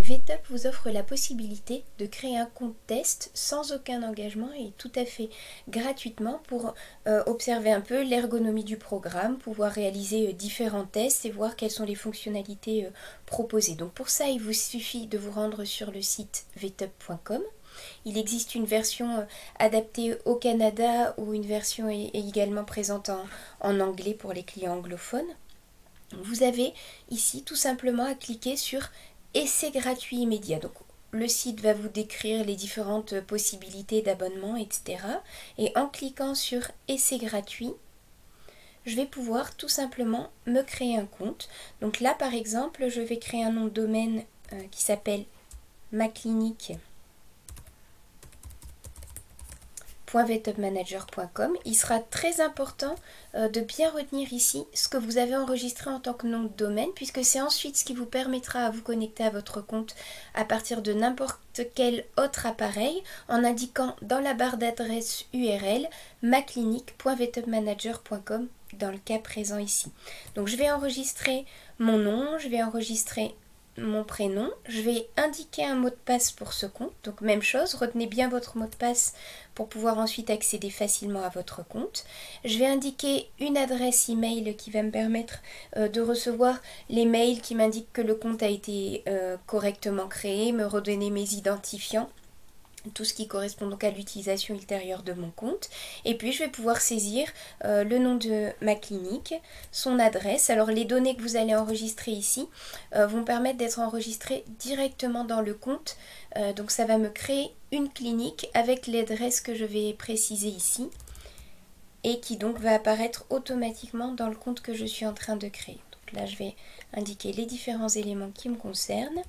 VTUP vous offre la possibilité de créer un compte test sans aucun engagement et tout à fait gratuitement pour observer un peu l'ergonomie du programme, pouvoir réaliser différents tests et voir quelles sont les fonctionnalités proposées. Donc pour ça, il vous suffit de vous rendre sur le site vtup.com. Il existe une version adaptée au Canada ou une version est également présente en anglais pour les clients anglophones. Vous avez ici tout simplement à cliquer sur Essai gratuit immédiat. Donc le site va vous décrire les différentes possibilités d'abonnement, etc. Et en cliquant sur Essai gratuit, je vais pouvoir tout simplement me créer un compte. Donc là par exemple, je vais créer un nom de domaine qui s'appelle maclinique.vtupmanager.com. Il sera très important de bien retenir ici ce que vous avez enregistré en tant que nom de domaine, puisque c'est ensuite ce qui vous permettra à vous connecter à votre compte à partir de n'importe quel autre appareil en indiquant dans la barre d'adresse URL maclinique.vtupmanager.com dans le cas présent ici. Donc je vais enregistrer mon nom, je vais enregistrer mon prénom, je vais indiquer un mot de passe pour ce compte, donc même chose, retenez bien votre mot de passe pour pouvoir ensuite accéder facilement à votre compte. Je vais indiquer une adresse email qui va me permettre de recevoir les mails qui m'indiquent que le compte a été correctement créé, me redonner mes identifiants, tout ce qui correspond donc à l'utilisation ultérieure de mon compte. Et puis je vais pouvoir saisir le nom de ma clinique, son adresse. Alors les données que vous allez enregistrer ici vont permettre d'être enregistrées directement dans le compte. Donc ça va me créer une clinique avec l'adresse que je vais préciser ici et qui donc va apparaître automatiquement dans le compte que je suis en train de créer. Donc là je vais indiquer les différents éléments qui me concernent.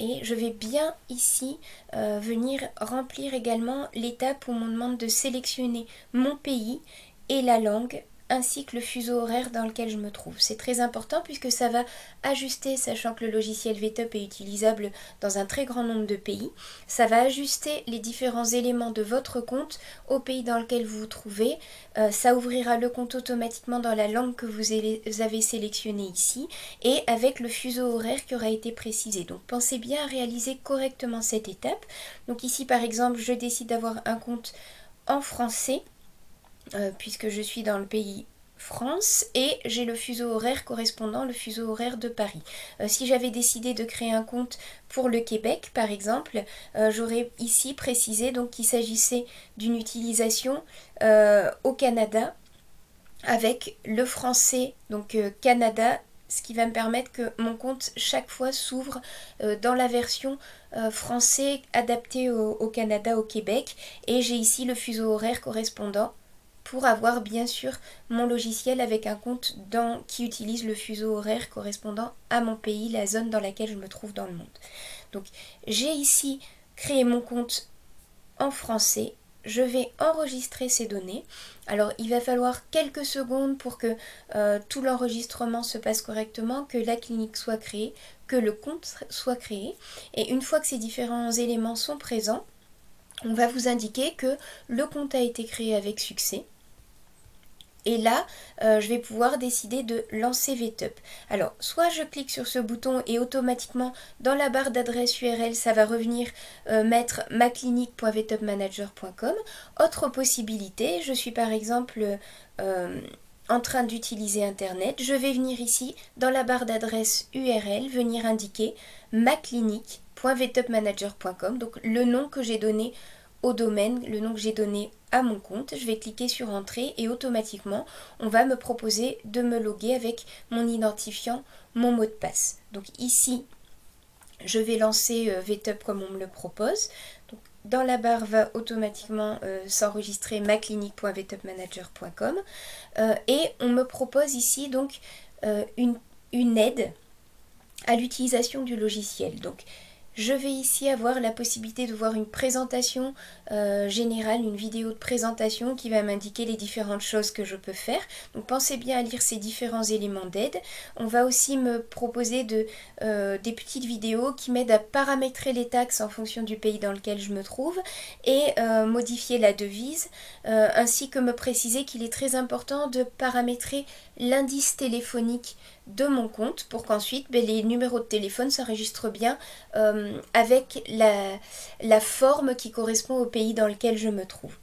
Et je vais bien ici venir remplir également l'étape où on me demande de sélectionner mon pays et la langue ainsi que le fuseau horaire dans lequel je me trouve. C'est très important puisque ça va ajuster, sachant que le logiciel VTUP est utilisable dans un très grand nombre de pays, ça va ajuster les différents éléments de votre compte au pays dans lequel vous vous trouvez. Ça ouvrira le compte automatiquement dans la langue que vous avez sélectionnée ici et avec le fuseau horaire qui aura été précisé. Donc pensez bien à réaliser correctement cette étape. Donc ici par exemple, je décide d'avoir un compte en français, puisque je suis dans le pays France et j'ai le fuseau horaire correspondant, le fuseau horaire de Paris. Si j'avais décidé de créer un compte pour le Québec par exemple, j'aurais ici précisé donc qu'il s'agissait d'une utilisation au Canada avec le français, donc Canada, ce qui va me permettre que mon compte chaque fois s'ouvre dans la version français adaptée au Canada, au Québec, et j'ai ici le fuseau horaire correspondant pour avoir bien sûr mon logiciel avec un compte qui utilise le fuseau horaire correspondant à mon pays, la zone dans laquelle je me trouve dans le monde. Donc j'ai ici créé mon compte en français, je vais enregistrer ces données. Alors il va falloir quelques secondes pour que tout l'enregistrement se passe correctement, que la clinique soit créée, que le compte soit créé. Et une fois que ces différents éléments sont présents, on va vous indiquer que le compte a été créé avec succès. Et là, je vais pouvoir décider de lancer VTUP. Alors, soit je clique sur ce bouton et automatiquement, dans la barre d'adresse URL, ça va revenir mettre maclinique.vtupmanager.com. Autre possibilité, je suis par exemple en train d'utiliser Internet. Je vais venir ici, dans la barre d'adresse URL, venir indiquer maclinique.vtupmanager.com, donc le nom que j'ai donné au domaine, le nom que j'ai donné à mon compte. Je vais cliquer sur Entrée et automatiquement, on va me proposer de me loguer avec mon identifiant, mon mot de passe. Donc ici, je vais lancer VTUP comme on me le propose. Donc, dans la barre va automatiquement s'enregistrer maclinique.vtupmanager.com et on me propose ici donc une aide à l'utilisation du logiciel. Donc, je vais ici avoir la possibilité de voir une présentation générale, une vidéo de présentation qui va m'indiquer les différentes choses que je peux faire. Donc pensez bien à lire ces différents éléments d'aide. On va aussi me proposer des petites vidéos qui m'aident à paramétrer les taxes en fonction du pays dans lequel je me trouve et modifier la devise, ainsi que me préciser qu'il est très important de paramétrer l'indice téléphonique de mon compte pour qu'ensuite les numéros de téléphone s'enregistrent bien avec la forme qui correspond au pays dans lequel je me trouve.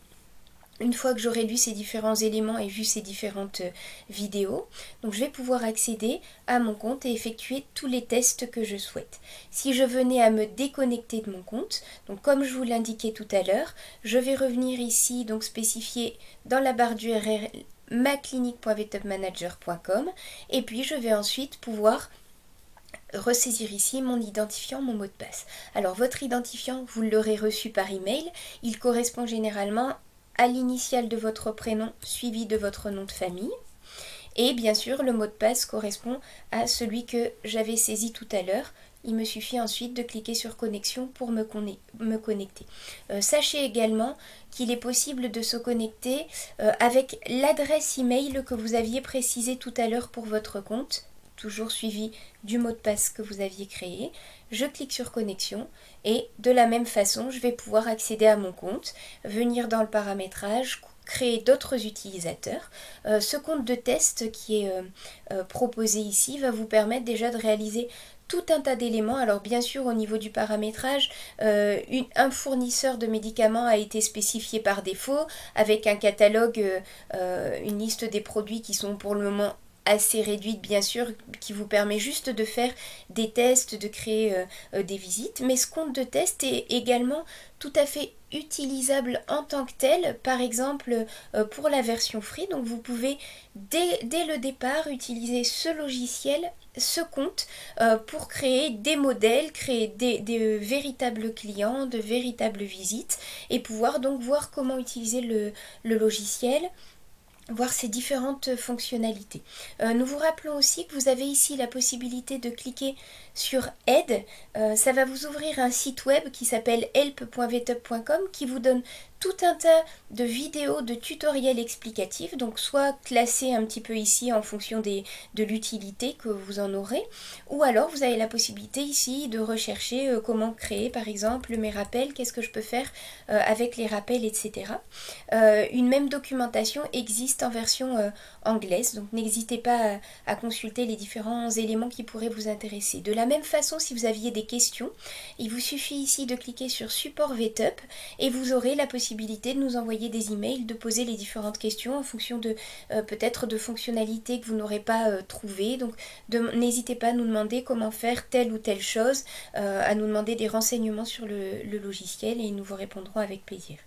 Une fois que j'aurai lu ces différents éléments et vu ces différentes vidéos, donc je vais pouvoir accéder à mon compte et effectuer tous les tests que je souhaite. Si je venais à me déconnecter de mon compte, donc comme je vous l'indiquais tout à l'heure, je vais revenir ici, donc spécifier dans la barre d'URL maclinique.vtubmanager.com et puis je vais ensuite pouvoir ressaisir ici mon identifiant, mon mot de passe. Alors votre identifiant, vous l'aurez reçu par email, il correspond généralement à l'initiale de votre prénom suivi de votre nom de famille. Et bien sûr, le mot de passe correspond à celui que j'avais saisi tout à l'heure. Il me suffit ensuite de cliquer sur connexion pour me connecter. Sachez également qu'il est possible de se connecter avec l'adresse email que vous aviez précisée tout à l'heure pour votre compte, toujours suivi du mot de passe que vous aviez créé. Je clique sur connexion et de la même façon, je vais pouvoir accéder à mon compte, venir dans le paramétrage, créer d'autres utilisateurs. Ce compte de test qui est proposé ici va vous permettre déjà de réaliser tout un tas d'éléments. Alors bien sûr au niveau du paramétrage, un fournisseur de médicaments a été spécifié par défaut avec un catalogue, une liste des produits qui sont pour le moment assez réduite bien sûr, qui vous permet juste de faire des tests, de créer des visites, mais ce compte de test est également tout à fait utilisable en tant que tel, par exemple pour la version free. Donc vous pouvez dès le départ utiliser ce logiciel, ce compte pour créer des modèles, créer des véritables clients, de véritables visites et pouvoir donc voir comment utiliser le logiciel, voir ses différentes fonctionnalités. Nous vous rappelons aussi que vous avez ici la possibilité de cliquer sur Aide. Ça va vous ouvrir un site web qui s'appelle help.vtub.com qui vous donne tout un tas de vidéos, de tutoriels explicatifs, donc soit classés un petit peu ici en fonction de l'utilité que vous en aurez, ou alors vous avez la possibilité ici de rechercher comment créer par exemple mes rappels, qu'est-ce que je peux faire avec les rappels, etc. Une même documentation existe en version anglaise, donc n'hésitez pas à consulter les différents éléments qui pourraient vous intéresser. De la même façon, si vous aviez des questions, il vous suffit ici de cliquer sur support VTUB et vous aurez la possibilité de nous envoyer des emails, de poser les différentes questions en fonction de peut-être de fonctionnalités que vous n'aurez pas trouvées. Donc n'hésitez pas à nous demander comment faire telle ou telle chose, à nous demander des renseignements sur le logiciel et nous vous répondrons avec plaisir.